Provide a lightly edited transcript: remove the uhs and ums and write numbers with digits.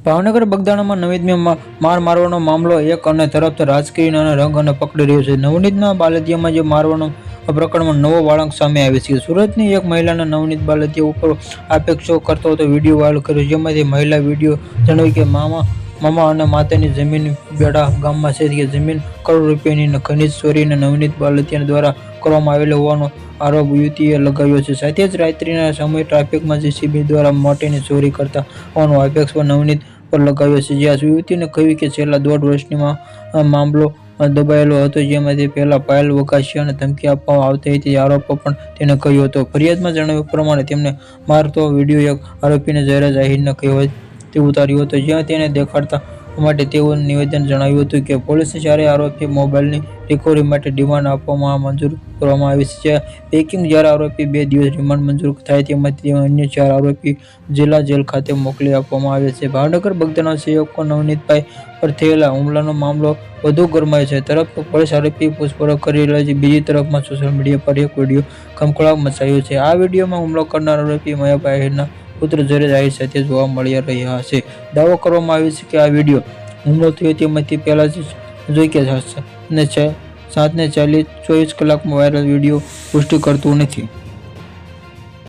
ભાવનગર બગદાણામાં નવનીતને માર મારવાનો મામલો એક અને તરફ રાજકીય અને રંગ અને પકડી રહ્યો છે. નવનીતના બાલદિયામાં જે મારવાનો પ્રકરણમાં નવો વળાંક સામે આવે છે. સુરતની એક મહિલાના નવનીત બાલદિયા ઉપર આક્ષેપો કરતો હતો વિડીયો વાયરલ કર્યો, જેમાંથી મહિલા વિડીયો જણાવ્યું કે મામા અને માતાની જમીન બેડા ગામમાં છે કે જમીન કરોડ રૂપિયાની ખનીજ ચોરીને નવનીત બાલદિયા દ્વારા કરવામાં આવેલો હોવાનો આરોપ યુવતીએ લગાવ્યો છે. સાથે જ રાત્રિના સમયે ટ્રાફિકમાં જેસીબી દ્વારા માટીની ચોરી કરતા હોવાનો આક્ષેપ પણ નવનીત પર લગાવ્યો છે. જ્યાં યુવતીને કહ્યું કે છેલ્લા 1.5 વર્ષથી મામલો દબાયેલો હતો, જેમાંથી પહેલા પાયલ વકાસિયાને ધમકી આપવામાં આવતી હતી આરોપ પણ તેને કર્યો હતો. ફરિયાદમાં જણાવ્યા પ્રમાણે તેમને મારતો વિડીયો એક આરોપીને જાહેરના કહેવાથી ઉતાર્યો હતો, જ્યાં તેને દેખાડવા માટે તેઓએ નિવેદન જણાવ્યું હતું કે પોલીસે 4 આરોપી મોબાઈલની રિકવરી માટે રિમાન્ડ આપવા મંજૂર કરવામાં આવી છે. પૈકી જ્યારે આરોપી 2 દિવસ રિમાન્ડ મંજૂર થાય તેમાંથી અન્ય 4 આરોપી જિલ્લા જેલ ખાતે મોકલી આપવામાં આવે છે. ભાવનગર બગદાણા સેવકો નવનીતભાઈ પર થયેલા હુમલાનો મામલો વધુ ગરમાયો છે. તરફ પોલીસ આરોપી પૂછપરછ કરી રહી છે, બીજી તરફમાં સોશિયલ મીડિયા પર એક વિડીયો ખળભળાટ મચાવ્યો છે. આ વિડીયોમાં હુમલો કરનાર આરોપી મયાભાઈ આહિરના પુત્ર જરેજ આહિર સાથે જોવા મળી રહ્યા છે. દાવો કરવામાં આવ્યો છે કે આ વિડીયો હુમલો થયો તેમાંથી પહેલા જોઈ કે 7:40 24 કલાકમાં વાયરલ વિડીયો પુષ્ટિ કરતું નથી.